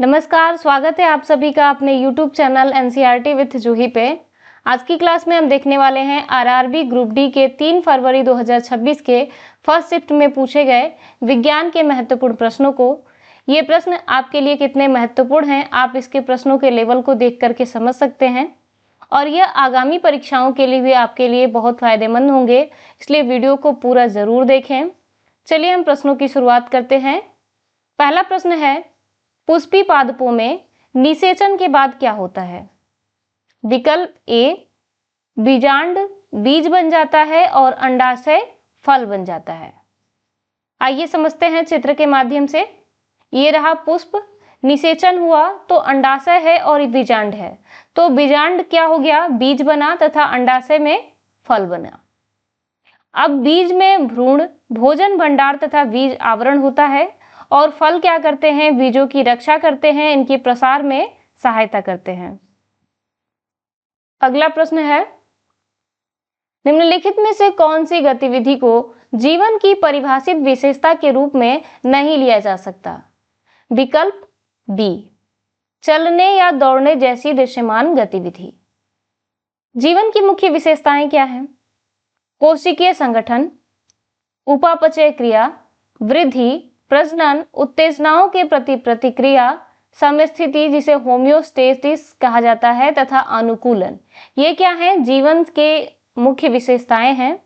नमस्कार, स्वागत है आप सभी का अपने YouTube चैनल एनसीईआरटी विथ जूही पे। आज की क्लास में हम देखने वाले हैं आरआरबी ग्रुप डी के 3 फरवरी 2026 के फर्स्ट शिफ्ट में पूछे गए विज्ञान के महत्वपूर्ण प्रश्नों को। ये प्रश्न आपके लिए कितने महत्वपूर्ण हैं, आप इसके प्रश्नों के लेवल को देख करके समझ सकते हैं और यह आगामी परीक्षाओं के लिए भी आपके लिए बहुत फायदेमंद होंगे, इसलिए वीडियो को पूरा जरूर देखें। चलिए हम प्रश्नों की शुरुआत करते हैं। पहला प्रश्न है, पुष्पी पादपों में निषेचन के बाद क्या होता है? विकल्प ए, बीजांड बीज बन जाता है और अंडाशय फल बन जाता है। आइए समझते हैं चित्र के माध्यम से। ये रहा पुष्प, निषेचन हुआ तो अंडाशय है और बीजांड है, तो बीजांड क्या हो गया? बीज बना तथा अंडाशय में फल बना। अब बीज में भ्रूण, भोजन भंडार तथा बीज आवरण होता है और फल क्या करते हैं? बीजों की रक्षा करते हैं, इनके प्रसार में सहायता करते हैं। अगला प्रश्न है, निम्नलिखित में से कौन सी गतिविधि को जीवन की परिभाषित विशेषता के रूप में नहीं लिया जा सकता? विकल्प बी, चलने या दौड़ने जैसी दृश्यमान गतिविधि। जीवन की मुख्य विशेषताएं क्या हैं? कोशिकीय संगठन, उपापचय क्रिया, वृद्धि, प्रजनन, उत्तेजनाओं के प्रति प्रतिक्रिया, समस्थिति जिसे होम्योस्टेसिस कहा जाता है तथा अनुकूलन। ये क्या है? जीवन के मुख्य विशेषताएं हैं।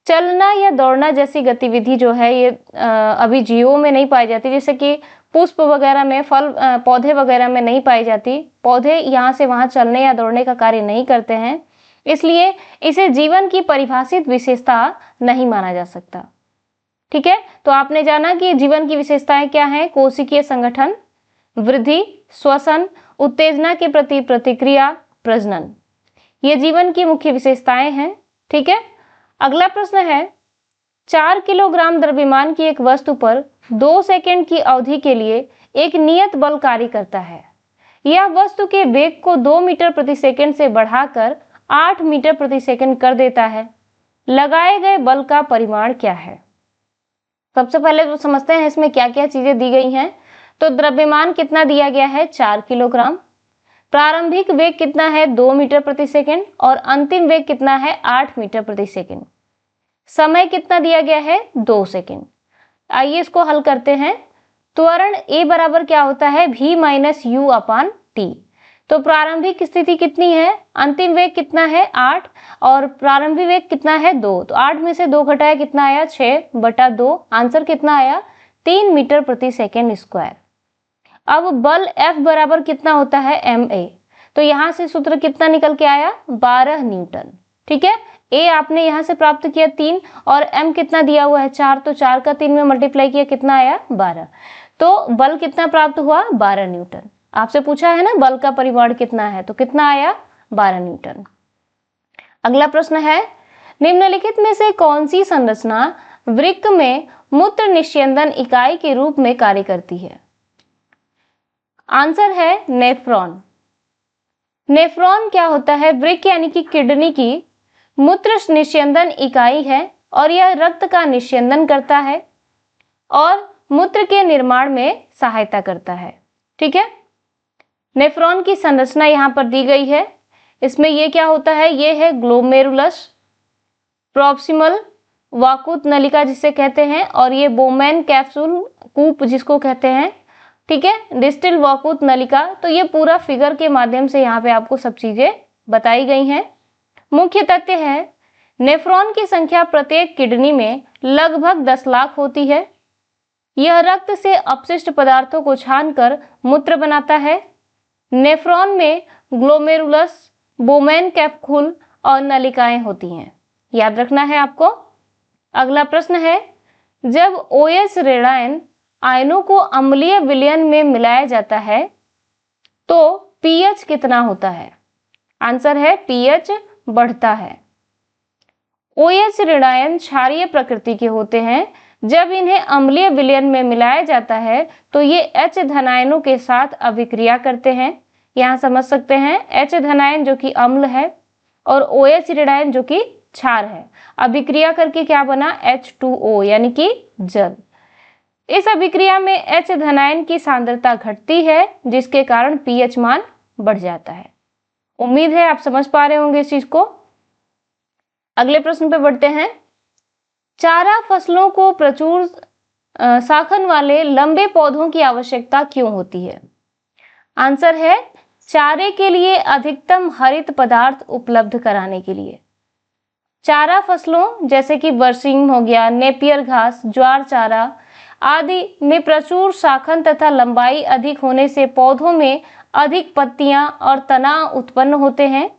चलना या दौड़ना जैसी गतिविधि जो है ये अभी जीवों में नहीं पाई जाती, जैसे कि पुष्प वगैरह में, फल पौधे वगैरह में नहीं पाई जाती। पौधे यहाँ से वहां चलने या दौड़ने का कार्य नहीं करते हैं, इसलिए इसे जीवन की परिभाषित विशेषता नहीं माना जा सकता। ठीक है, तो आपने जाना कि जीवन की विशेषताएं क्या हैं? कोशिकीय संगठन, वृद्धि, श्वसन, उत्तेजना के प्रति प्रतिक्रिया, प्रजनन, ये जीवन की मुख्य विशेषताएं हैं। ठीक है, अगला प्रश्न है, 4 किलोग्राम द्रव्यमान की एक वस्तु पर 2 सेकंड की अवधि के लिए एक नियत बल कार्य करता है। यह वस्तु के वेग को 2 मीटर प्रति सेकंड से बढ़ाकर 8 मीटर प्रति सेकंड कर देता है। लगाए गए बल का परिमाण क्या है? सबसे पहले तो समझते हैं इसमें क्या क्या चीजें दी गई हैं। तो द्रव्यमान कितना दिया गया है? 4 किलोग्राम। प्रारंभिक वेग कितना है? 2 मीटर प्रति सेकंड और अंतिम वेग कितना है? 8 मीटर प्रति सेकंड। समय कितना दिया गया है? 2 सेकंड। आइए इसको हल करते हैं। त्वरण A बराबर क्या होता है? V माइनस U अपान T। तो प्रारंभिक स्थिति कितनी है? अंतिम वेग कितना है? 8 और प्रारंभिक वेग कितना है? 2। तो 8 में से 2 घटाया कितना आया? 6/2। आंसर कितना आया? 3 मीटर प्रति सेकेंड स्क्वायर। अब बल F बराबर कितना होता है? ma। तो यहां से सूत्र कितना निकल के आया? 12 न्यूटन। ठीक है, A आपने यहां से प्राप्त किया 3 और M कितना दिया हुआ है? 4। तो 4 का 3 में मल्टीप्लाई किया कितना आया? 12। तो बल कितना प्राप्त हुआ? 12 न्यूटन। आपसे पूछा है ना बल का परिमाण कितना है, तो कितना आया? 12 न्यूटन। अगला प्रश्न है, निम्नलिखित में से कौन सी संरचना वृक्क में मूत्र निस्यंदन इकाई के रूप में कार्य करती है? आंसर है नेफ्रॉन। नेफ्रॉन क्या होता है? वृक्क यानी कि किडनी की मूत्र निस्यंदन इकाई है और यह रक्त का निस्यंदन करता है और मूत्र के निर्माण में सहायता करता है। ठीक है, नेफ्रॉन की संरचना यहां पर दी गई है। इसमें ये क्या होता है? ये है ग्लोमेरुलस, प्रॉक्सिमल वाकुत नलिका जिसे कहते हैं, और ये बोमैन कैप्सूल कूप जिसको कहते हैं। ठीक है, डिस्टिल वाकुत नलिका। तो ये पूरा फिगर के माध्यम से यहाँ पे आपको सब चीजें बताई गई हैं। मुख्य तथ्य है, नेफ्रॉन की संख्या प्रत्येक किडनी में लगभग 10 लाख होती है। यह रक्त से अपशिष्ट पदार्थों को छानकर मूत्र बनाता है। नेफ्रॉन में ग्लोमेरुलस, बोमैन कैप्सूल और नलिकाएं होती हैं, याद रखना है आपको। अगला प्रश्न है, जब OH रेडायन आयनों को अम्लीय विलयन में मिलाया जाता है तो pH कितना होता है? आंसर है pH बढ़ता है। OH रेडायन क्षारीय प्रकृति के होते हैं। जब इन्हें अम्लीय विलयन में मिलाया जाता है तो ये H धनायनों के साथ अभिक्रिया करते हैं। यहाँ समझ सकते हैं, H धनायन जो कि अम्ल है और OH रेडायन जो कि क्षार है, अभिक्रिया करके क्या बना? H2O यानी कि जल। इस अभिक्रिया में H धनायन की सांद्रता घटती है, जिसके कारण pH मान बढ़ जाता है। उम्मीद है आप समझ पा रहे होंगे इस चीज को। अगले प्रश्न पे बढ़ते हैं। चारा फसलों को प्रचुर शाखन वाले लंबे पौधों की आवश्यकता क्यों होती है? आंसर है चारे के लिए अधिकतम हरित पदार्थ उपलब्ध कराने के लिए। चारा फसलों जैसे कि बरसीम हो गया, नेपियर घास, ज्वार चारा आदि में प्रचुर शाखन तथा लंबाई अधिक होने से पौधों में अधिक पत्तियां और तना उत्पन्न होते हैं,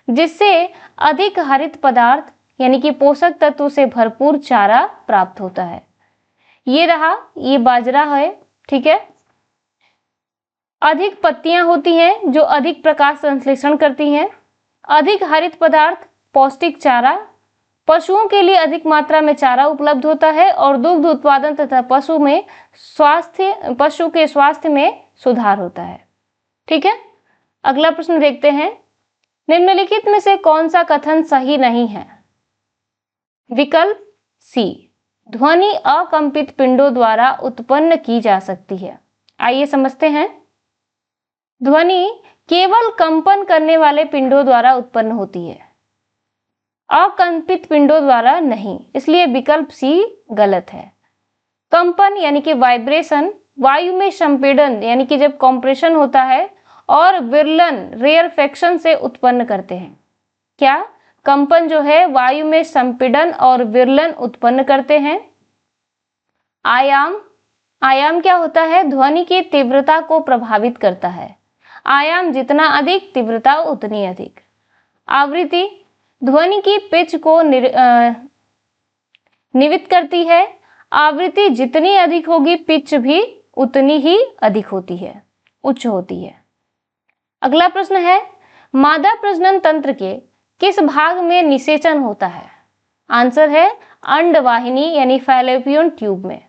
जिससे अधिक हरित पदार्थ यानी कि पोषक तत्व से भरपूर चारा प्राप्त होता है। ये रहा, ये बाजरा है, ठीक है। अधिक पत्तियां होती हैं जो अधिक प्रकाश संश्लेषण करती हैं। अधिक हरित पदार्थ, पौष्टिक चारा, पशुओं के लिए अधिक मात्रा में चारा उपलब्ध होता है और दुग्ध उत्पादन तथा पशु के स्वास्थ्य में सुधार होता है। ठीक है, अगला प्रश्न देखते हैं। निम्नलिखित में से कौन सा कथन सही नहीं है? विकल्प सी, ध्वनि अकंपित पिंडों द्वारा उत्पन्न की जा सकती है। आइए समझते हैं। ध्वनि केवल कंपन करने वाले पिंडों द्वारा उत्पन्न होती है, अकंपित पिंडों द्वारा नहीं, इसलिए विकल्प सी गलत है। कंपन यानी कि वाइब्रेशन वायु में संपीड़न यानी कि जब कॉम्प्रेशन होता है और विरलन रेयरफेक्शन से उत्पन्न करते हैं। क्या? कंपन जो है वायु में संपीड़न और विरलन उत्पन्न करते हैं। आयाम क्या होता है? ध्वनि की तीव्रता को प्रभावित करता है। आयाम जितना अधिक, तीव्रता उतनी अधिक। आवृत्ति ध्वनि की पिच को निवित करती है। आवृत्ति जितनी अधिक होगी, पिच भी उतनी ही अधिक होती है, उच्च होती है। अगला प्रश्न है, मादा प्रजनन तंत्र के किस भाग में निषेचन होता है? आंसर है अंडवाहिनी यानी फैलोपियन ट्यूब में।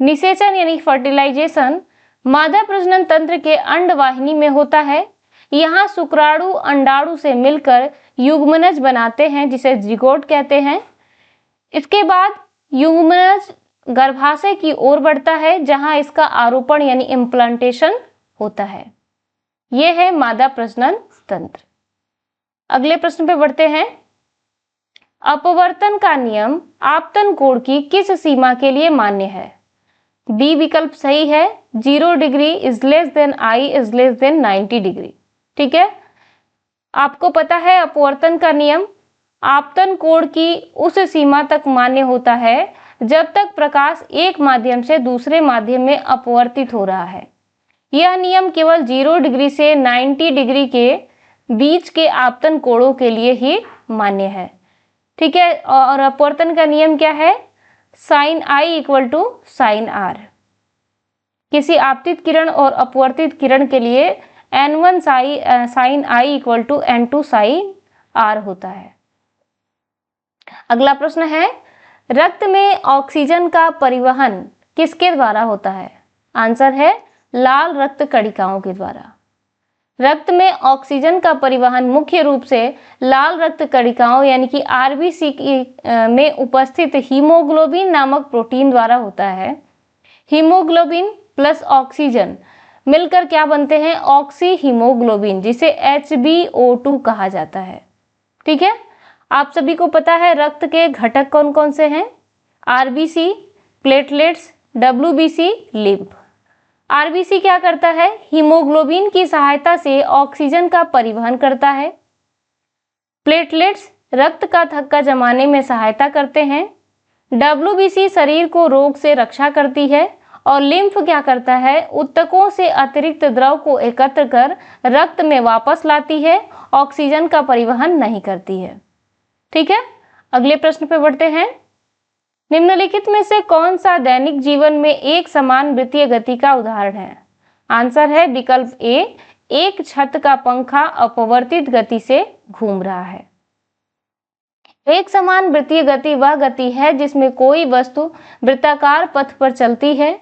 निषेचन यानी फर्टिलाइजेशन मादा प्रजनन तंत्र के अंडवाहिनी में होता है। यहाँ शुक्राणु अंडाणु से मिलकर युग्मनज बनाते हैं, जिसे जिगोट कहते हैं। इसके बाद युग्मनज गर्भाशय की ओर बढ़ता है, जहां इसका आरोपण यानी इम्प्लांटेशन होता है। यह है मादा प्रजनन तंत्र। अगले प्रश्न पे बढ़ते हैं। अपवर्तन का नियम आपतन कोण की किस सीमा के लिए मान्य है? बी विकल्प सही है, 0 degree is less than I is less than 90 degree. ठीक है, आपको पता है अपवर्तन का नियम आपतन कोण की उस सीमा तक मान्य होता है जब तक प्रकाश एक माध्यम से दूसरे माध्यम में अपवर्तित हो रहा है। यह नियम केवल 0 डिग्री से 90 डिग्री के बीच के आपतन कोणों के लिए ही मान्य है। ठीक है, और अपवर्तन का नियम क्या है? Sine I equal to sine R. किसी आपतित किरण और अपवर्तित किरण के लिए N1 sine I equal to N2 sine R होता है। अगला प्रश्न है, रक्त में ऑक्सीजन का परिवहन किसके द्वारा होता है? आंसर है लाल रक्त कणिकाओं के द्वारा। रक्त में ऑक्सीजन का परिवहन मुख्य रूप से लाल रक्त कणिकाओं यानी कि आरबीसी में उपस्थित हीमोग्लोबिन नामक प्रोटीन द्वारा होता है। हीमोग्लोबिन प्लस ऑक्सीजन मिलकर क्या बनते हैं? ऑक्सी हीमोग्लोबिन, जिसे HbO2 कहा जाता है। ठीक है, आप सभी को पता है रक्त के घटक कौन कौन से हैं? RBC, platelets, WBC, lymph. RBC क्या करता है? हीमोग्लोबिन की सहायता से ऑक्सीजन का परिवहन करता है। प्लेटलेट्स रक्त का थक्का जमाने में सहायता करते हैं। WBC शरीर को रोग से रक्षा करती है और लिम्फ क्या करता है? ऊतकों से अतिरिक्त द्रव को एकत्र कर रक्त में वापस लाती है, ऑक्सीजन का परिवहन नहीं करती है। ठीक है, अगले प्रश्न पे बढ़ते हैं। निम्नलिखित में से कौन सा दैनिक जीवन में एक समान वृत्तीय गति का उदाहरण है? आंसर है विकल्प ए, एक छत का पंखा अपवर्तित गति से घूम रहा है। एक समान वृत्तीय गति वह गति है जिसमें कोई वस्तु वृत्ताकार पथ पर चलती है,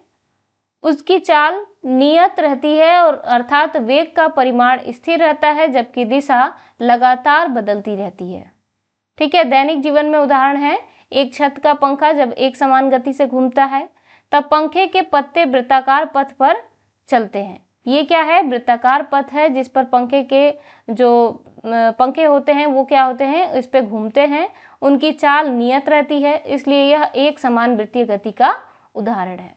उसकी चाल नियत रहती है और अर्थात वेग का परिमाण स्थिर रहता है, जबकि दिशा लगातार बदलती रहती है। ठीक है, दैनिक जीवन में उदाहरण है एक छत का पंखा जब एक समान गति से घूमता है, तब पंखे के पत्ते वृत्ताकार पथ पर चलते हैं। ये क्या है? वृत्ताकार पथ है जिस पर पंखे के जो पंखे होते हैं वो क्या होते हैं? इस पे घूमते हैं, उनकी चाल नियत रहती है, इसलिए यह एक समान वृत्तीय गति का उदाहरण है।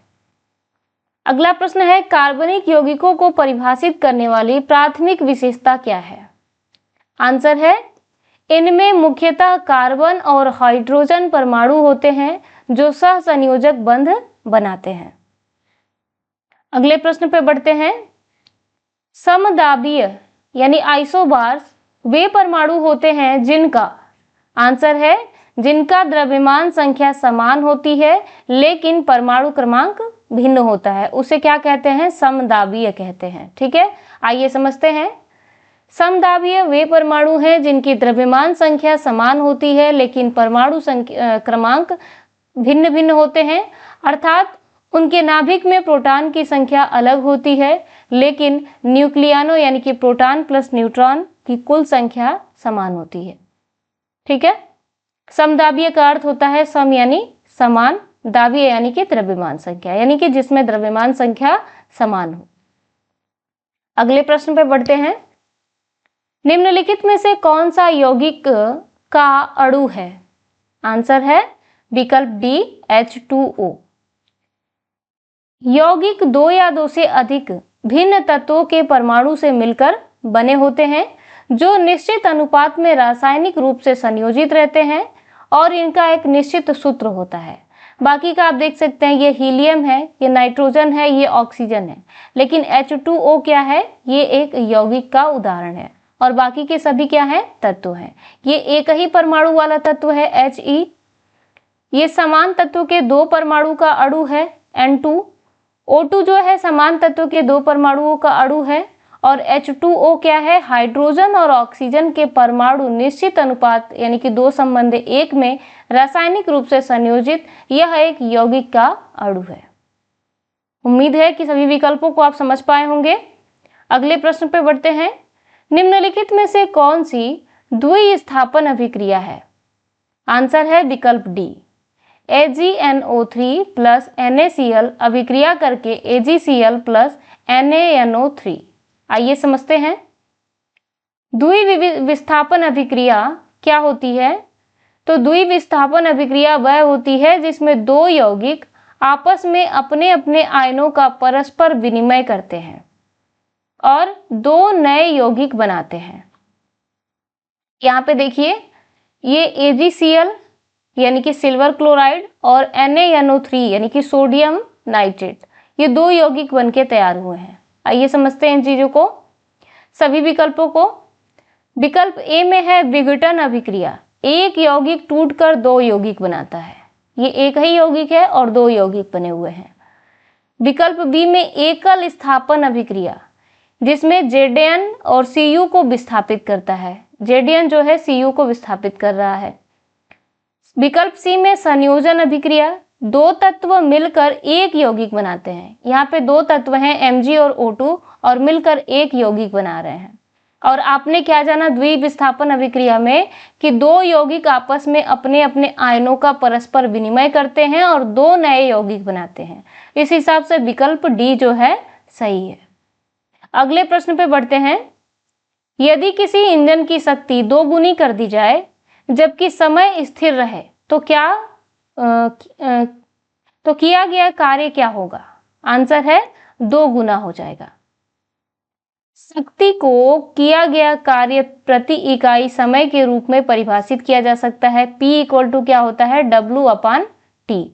अगला प्रश्न है, कार्बनिक यौगिकों को परिभाषित करने वाली प्राथमिक विशेषता क्या है? आंसर है, इनमें मुख्यतः कार्बन और हाइड्रोजन परमाणु होते हैं जो सहसंयोजक बंध बनाते हैं। अगले प्रश्न पे बढ़ते हैं। समदाबीय यानी आइसोबार्स वे परमाणु होते हैं जिनका, आंसर है, जिनका द्रव्यमान संख्या समान होती है लेकिन परमाणु क्रमांक भिन्न होता है, उसे क्या कहते हैं? समदाबीय कहते हैं। ठीक है, आइए समझते हैं। समदाबीय वे परमाणु हैं जिनकी द्रव्यमान संख्या समान होती है लेकिन परमाणु क्रमांक भिन्न भिन्न होते हैं, अर्थात उनके नाभिक में प्रोटॉन की संख्या अलग होती है लेकिन न्यूक्लियानो यानी कि प्रोटॉन प्लस न्यूट्रॉन की कुल संख्या समान होती है। ठीक है, समदाबीय का अर्थ होता है सम यानी समान, दाबीय यानी कि द्रव्यमान संख्या, यानी कि जिसमें द्रव्यमान संख्या समान हो। अगले प्रश्न पे बढ़ते हैं। निम्नलिखित में से कौन सा यौगिक का अणु है? आंसर है विकल्प डी, H2O। यौगिक दो या दो से अधिक भिन्न तत्वों के परमाणु से मिलकर बने होते हैं जो निश्चित अनुपात में रासायनिक रूप से संयोजित रहते हैं और इनका एक निश्चित सूत्र होता है। बाकी का आप देख सकते हैं, ये हीलियम है, ये नाइट्रोजन है, ये ऑक्सीजन है, लेकिन H2O क्या है? ये एक यौगिक का उदाहरण है और बाकी के सभी क्या है? तत्व हैं। ये एक ही परमाणु वाला तत्व है He। ये समान तत्व के दो परमाणु का अणु है N2। O2 जो है समान तत्व के दो परमाणुओं का अणु है और H2O क्या है? हाइड्रोजन और ऑक्सीजन के परमाणु निश्चित अनुपात यानी कि 2:1 में रासायनिक रूप से संयोजित यह एक यौगिक का अणु है। उम्मीद है कि सभी विकल्पों को आप समझ पाए होंगे। अगले प्रश्न पे बढ़ते हैं। निम्नलिखित में से कौन सी द्विस्थापन अभिक्रिया है? आंसर है विकल्प डी, AgNO3 प्लस NaCl अभिक्रिया करके AgCl प्लस NaNO3। आइए समझते हैं। द्विविस्थापन अभिक्रिया क्या होती है? तो द्विविस्थापन अभिक्रिया वह होती है जिसमें दो यौगिक आपस में अपने अपने आयनों का परस्पर विनिमय करते हैं और दो नए यौगिक बनाते हैं। यहाँ पे देखिए, ये AgCl यानी कि सिल्वर क्लोराइड और NaNO3 यानी कि सोडियम नाइट्रेट, ये दो यौगिक बनके तैयार हुए हैं। आइए समझते हैं इन चीजों को, सभी विकल्पों को। विकल्प ए में है विघटन अभिक्रिया, एक यौगिक टूटकर दो यौगिक बनाता है। ये एक ही यौगिक है और दो यौगिक बने हुए हैं। विकल्प बी में एकल स्थापन अभिक्रिया, जिसमें Zn और Cu को विस्थापित करता है। Zn जो है Cu को विस्थापित कर रहा है। विकल्प सी में संयोजन अभिक्रिया, दो तत्व मिलकर एक यौगिक बनाते हैं। यहाँ पे दो तत्व हैं Mg और O2 और मिलकर एक यौगिक बना रहे हैं। और आपने क्या जाना द्विविस्थापन अभिक्रिया में कि दो यौगिक आपस में अपने अपने आयनों का परस्पर विनिमय करते हैं और दो नए यौगिक बनाते हैं। इस हिसाब से विकल्प डी जो है सही है। अगले प्रश्न पे बढ़ते हैं। यदि किसी इंजन की शक्ति 2 गुनी कर दी जाए जबकि समय स्थिर रहे तो किया गया कार्य क्या होगा? आंसर है 2 गुना हो जाएगा। शक्ति को किया गया कार्य प्रति इकाई समय के रूप में परिभाषित किया जा सकता है। P = क्या होता है? W/T।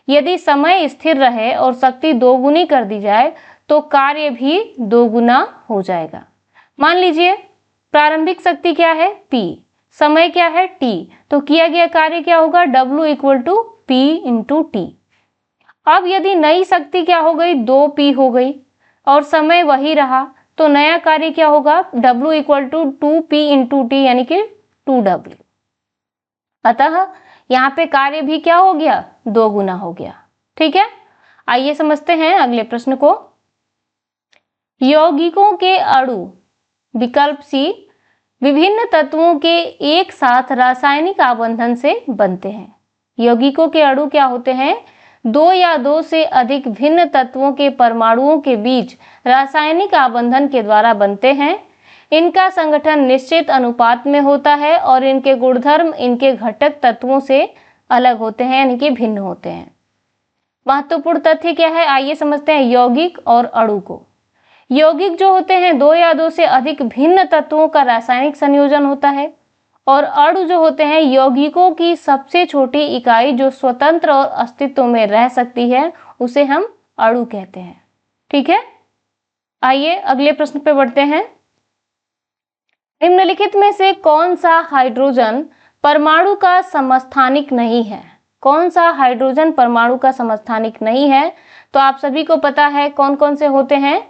यदि समय स्थिर रहे और शक्ति 2 गुनी कर दी जाए तो कार्य भी 2 गुना हो जाएगा। मान लीजिए प्रारंभिक शक्ति क्या है? P, समय क्या है? T, तो किया गया कार्य क्या होगा? W = P/T। अब यदि नई शक्ति क्या हो गई? 2P हो गई और समय वही रहा तो नया कार्य क्या होगा? W = 2P/T यानी कि 2W। अतः यहाँ पे कार्य भी क्या हो गया? 2 गुना हो गया। ठीक है, आइए समझते हैं अगले प्रश्न को। यौगिकों के अणु, विकल्प सी, विभिन्न तत्वों के एक साथ रासायनिक आबंधन से बनते हैं। यौगिकों के अणु क्या होते हैं? दो या दो से अधिक भिन्न तत्वों के परमाणुओं के बीच रासायनिक आबंधन के द्वारा बनते हैं। इनका संगठन निश्चित अनुपात में होता है और इनके गुणधर्म इनके घटक तत्वों से अलग होते हैं, यानी कि भिन्न होते हैं। महत्वपूर्ण तथ्य क्या है, आइए समझते हैं यौगिक और अणु को। यौगिक जो होते हैं दो या दो से अधिक भिन्न तत्वों का रासायनिक संयोजन होता है, और अणु जो होते हैं यौगिकों की सबसे छोटी इकाई जो स्वतंत्र और अस्तित्व में रह सकती है, उसे हम अणु कहते हैं। ठीक है, आइए अगले प्रश्न पे बढ़ते हैं। निम्नलिखित में से कौन सा हाइड्रोजन परमाणु का समस्थानिक नहीं है? कौन सा हाइड्रोजन परमाणु का समस्थानिक नहीं है? तो आप सभी को पता है कौन कौन से होते हैं,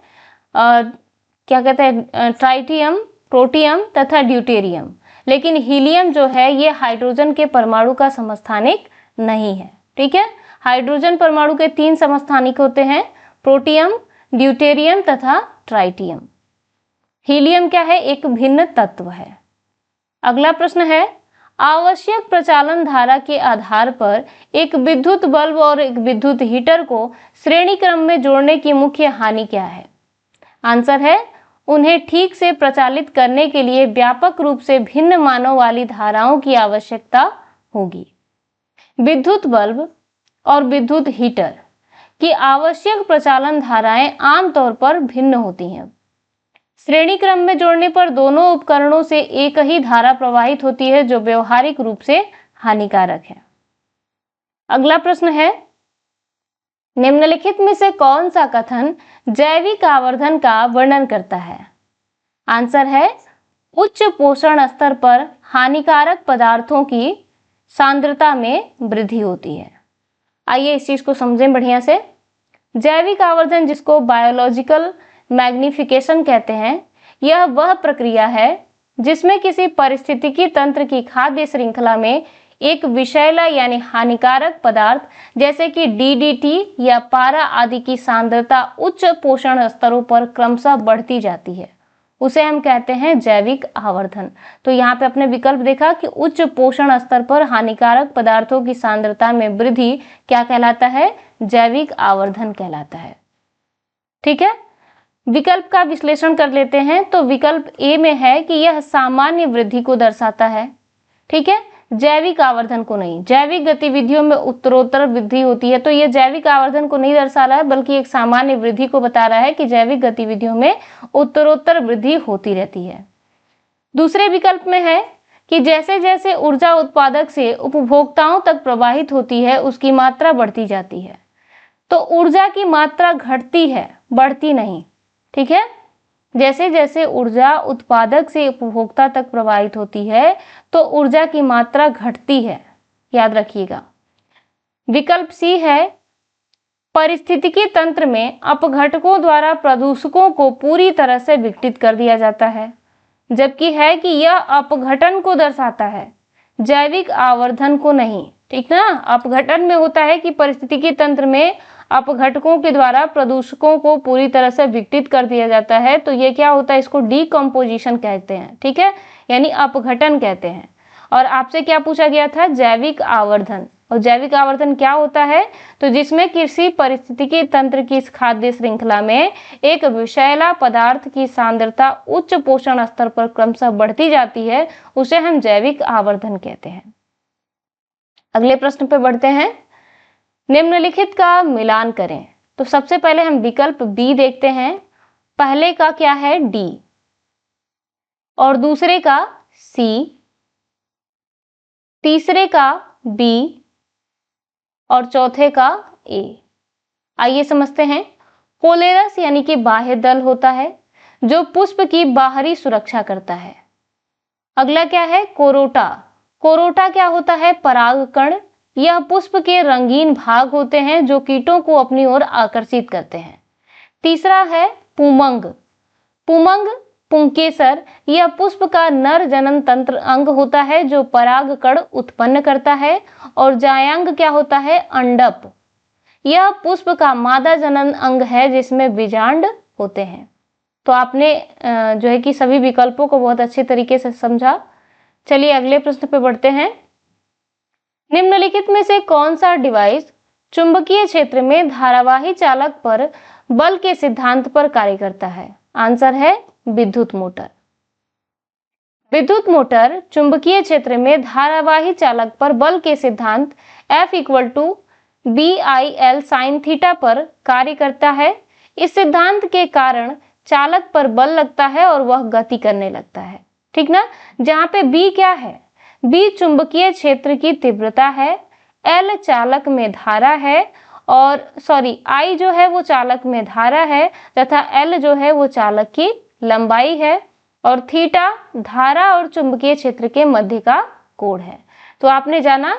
क्या कहते हैं, ट्राइटियम, प्रोटियम तथा ड्यूटेरियम। लेकिन हीलियम जो है ये हाइड्रोजन के परमाणु का समस्थानिक नहीं है। ठीक है, हाइड्रोजन परमाणु के 3 समस्थानिक होते हैं, प्रोटियम, ड्यूटेरियम तथा ट्राइटियम। हीलियम क्या है, एक भिन्न तत्व है। अगला प्रश्न है, आवश्यक प्रचालन धारा के आधार पर एक विद्युत बल्ब और एक विद्युत हीटर को श्रेणी क्रम में जोड़ने की मुख्य हानि क्या है? आंसर है, उन्हें ठीक से प्रचालित करने के लिए व्यापक रूप से भिन्न मानों वाली धाराओं की आवश्यकता होगी। विद्युत बल्ब और विद्युत हीटर की आवश्यक प्रचालन धाराएं आमतौर पर भिन्न होती हैं। श्रेणी क्रम में जोड़ने पर दोनों उपकरणों से एक ही धारा प्रवाहित होती है, जो व्यवहारिक रूप से हानिकारक है। अगला प्रश्न है, निम्नलिखित में से कौन सा कथन जैविक आवर्धन का वर्णन करता है? आंसर है, उच्च पोषण स्तर पर हानिकारक पदार्थों की सांद्रता में वृद्धि होती है। आइए इस चीज को समझें बढ़िया से। जैविक आवर्धन, जिसको बायोलॉजिकल मैग्निफिकेशन कहते हैं, यह वह प्रक्रिया है जिसमें किसी पारिस्थितिकी तंत्र की खाद्य श्रृंखला में एक विषैला यानी हानिकारक पदार्थ जैसे कि डीडीटी या पारा आदि की सांद्रता उच्च पोषण स्तरों पर क्रमशः बढ़ती जाती है, उसे हम कहते हैं जैविक आवर्धन। तो यहाँ पे अपने विकल्प देखा कि उच्च पोषण स्तर पर हानिकारक पदार्थों की सांद्रता में वृद्धि क्या कहलाता है? जैविक आवर्धन कहलाता है। ठीक है, विकल्प का विश्लेषण कर लेते हैं। तो विकल्प ए में है कि यह सामान्य वृद्धि को दर्शाता है। ठीक है, जैविक आवर्धन को नहीं। जैविक गतिविधियों में उत्तरोत्तर वृद्धि होती है, तो यह जैविक आवर्धन को नहीं दर्शा रहा है, बल्कि एक सामान्य वृद्धि को बता रहा है कि जैविक गतिविधियों में उत्तरोत्तर वृद्धि होती रहती है। दूसरे विकल्प में है कि जैसे जैसे ऊर्जा उत्पादक से उपभोक्ताओं तक प्रवाहित होती है, उसकी मात्रा बढ़ती जाती है। तो ऊर्जा की मात्रा घटती है, बढ़ती नहीं। ठीक है, जैसे जैसे ऊर्जा उत्पादक से उपभोक्ता तक प्रवाहित होती है तो ऊर्जा की मात्रा घटती है, याद रखिएगा। विकल्प सी है, पारिस्थितिकी तंत्र में अपघटकों द्वारा प्रदूषकों को पूरी तरह से विघटित कर दिया जाता है, जबकि है कि यह अपघटन को दर्शाता है, जैविक आवर्धन को नहीं। ठीक ना, अपघटन में होता है कि पारिस्थितिकी तंत्र में अपघटकों के द्वारा प्रदूषकों को पूरी तरह से विघटित कर दिया जाता है, तो ये क्या होता है, इसको डीकम्पोजिशन कहते हैं। ठीक है, यानी अपघटन कहते हैं। और आपसे क्या पूछा गया था, जैविक आवर्धन। और जैविक आवर्धन क्या होता है, तो जिसमें किसी पारिस्थितिकी तंत्र की इस खाद्य श्रृंखला में एक विषैला पदार्थ की सांद्रता उच्च पोषण स्तर पर क्रमशः बढ़ती जाती है, उसे हम जैविक आवर्धन कहते हैं। अगले प्रश्न पे बढ़ते हैं। निम्नलिखित का मिलान करें। तो सबसे पहले हम विकल्प बी देखते हैं। पहले का क्या है, डी, और दूसरे का सी, तीसरे का बी और चौथे का ए। आइए समझते हैं। कोलेरस यानी कि बाह्य दल होता है जो पुष्प की बाहरी सुरक्षा करता है। अगला क्या है, कोरोटा। कोरोटा क्या होता है, परागकण। यह पुष्प के रंगीन भाग होते हैं जो कीटों को अपनी ओर आकर्षित करते हैं। तीसरा है पुमंग। पुमंग पुंकेसर, यह पुष्प का नर जनन तंत्र अंग होता है जो परागकण उत्पन्न करता है। और जायांग क्या होता है, अंडप। यह पुष्प का मादा जनन अंग है जिसमें बीजांड होते हैं। तो आपने जो है कि सभी विकल्पों को बहुत अच्छे तरीके से समझा। चलिए अगले प्रश्न पे बढ़ते हैं। निम्नलिखित में से कौन सा डिवाइस चुंबकीय क्षेत्र में धारावाही चालक पर बल के सिद्धांत पर कार्य करता है? आंसर है विद्युत मोटर। विद्युत मोटर चुंबकीय क्षेत्र में धारावाही चालक पर बल के सिद्धांत F = BIL sin थीटा पर कार्य करता है। इस सिद्धांत के कारण चालक पर बल लगता है और वह गति करने लगता है। ठीक ना? जहां पे B क्या है? B चुंबकीय क्षेत्र की तीव्रता है, L चालक में धारा है और I जो है वो चालक में धारा है तथा L जो है वो चालक की लंबाई है और थीटा धारा और चुंबकीय क्षेत्र के मध्य का कोण है। तो आपने जाना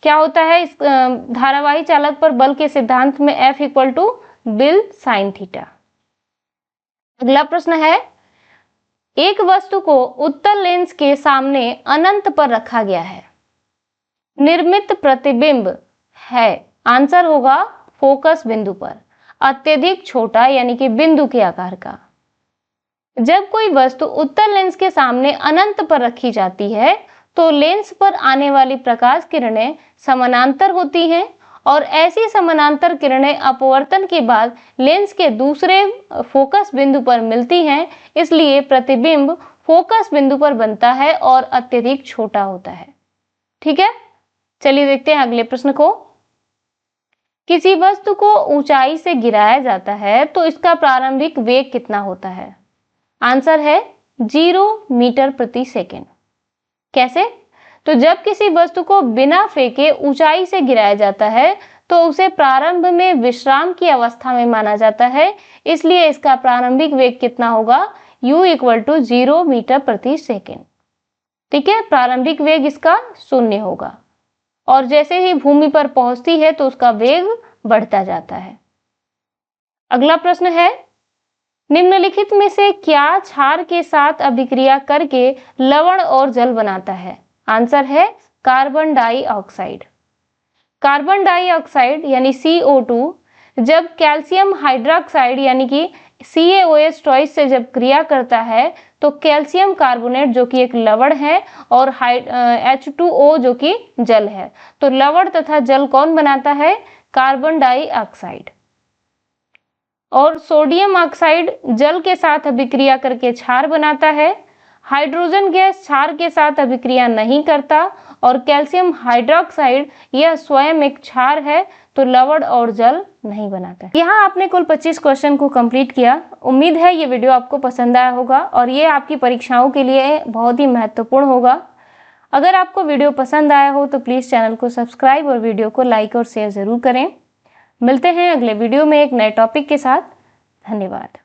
क्या होता है इस धारावाही चालक पर बल के सिद्धांत में F = बिल साइन थीटा। अगला प्रश्न है, एक वस्तु को उत्तल लेंस के सामने अनंत पर रखा गया है, निर्मित प्रतिबिंब है? आंसर होगा फोकस बिंदु पर, अत्यधिक छोटा यानी कि बिंदु के आकार का। जब कोई वस्तु उत्तल लेंस के सामने अनंत पर रखी जाती है तो लेंस पर आने वाली प्रकाश किरणें समानांतर होती हैं और ऐसी समानांतर किरणें अपवर्तन के बाद लेंस के दूसरे फोकस बिंदु पर मिलती हैं, इसलिए प्रतिबिंब फोकस बिंदु पर बनता है और अत्यधिक छोटा होता है। ठीक है, चलिए देखते हैं अगले प्रश्न को। किसी वस्तु को ऊंचाई से गिराया जाता है तो इसका प्रारंभिक वेग कितना होता है? आंसर है 0 मीटर प्रति सेकेंड। कैसे? तो जब किसी वस्तु को बिना फेंके ऊंचाई से गिराया जाता है तो उसे प्रारंभ में विश्राम की अवस्था में माना जाता है, इसलिए इसका प्रारंभिक वेग कितना होगा? u = 0 मीटर प्रति सेकेंड। ठीक है, प्रारंभिक वेग इसका 0 होगा और जैसे ही भूमि पर पहुंचती है तो उसका वेग बढ़ता जाता है। अगला प्रश्न है, निम्नलिखित में से क्या क्षार के साथ अभिक्रिया करके लवण और जल बनाता है? आंसर है कार्बन डाइऑक्साइड। कार्बन डाइऑक्साइड यानी CO2 जब कैल्शियम हाइड्रोक्साइड यानी कि CaOH चॉइस से जब क्रिया करता है तो कैल्शियम कार्बोनेट जो कि एक लवण है और H2O जो कि जल है, तो लवण तथा जल कौन बनाता है? Carbon dioxide. और सोडियम ऑक्साइड जल के साथ अभिक्रिया करके क्षार बनाता है। हाइड्रोजन गैस क्षार के साथ अभिक्रिया नहीं करता और कैल्शियम हाइड्रोक्साइड यह स्वयं एक क्षार है, तो लवण और जल नहीं बनाता। यहाँ आपने कुल 25 क्वेश्चन को कंप्लीट किया। उम्मीद है ये वीडियो आपको पसंद आया होगा और ये आपकी परीक्षाओं के लिए बहुत ही महत्वपूर्ण होगा। अगर आपको वीडियो पसंद आया हो तो प्लीज़ चैनल को सब्सक्राइब और वीडियो को लाइक और शेयर ज़रूर करें। मिलते हैं अगले वीडियो में एक नए टॉपिक के साथ। धन्यवाद।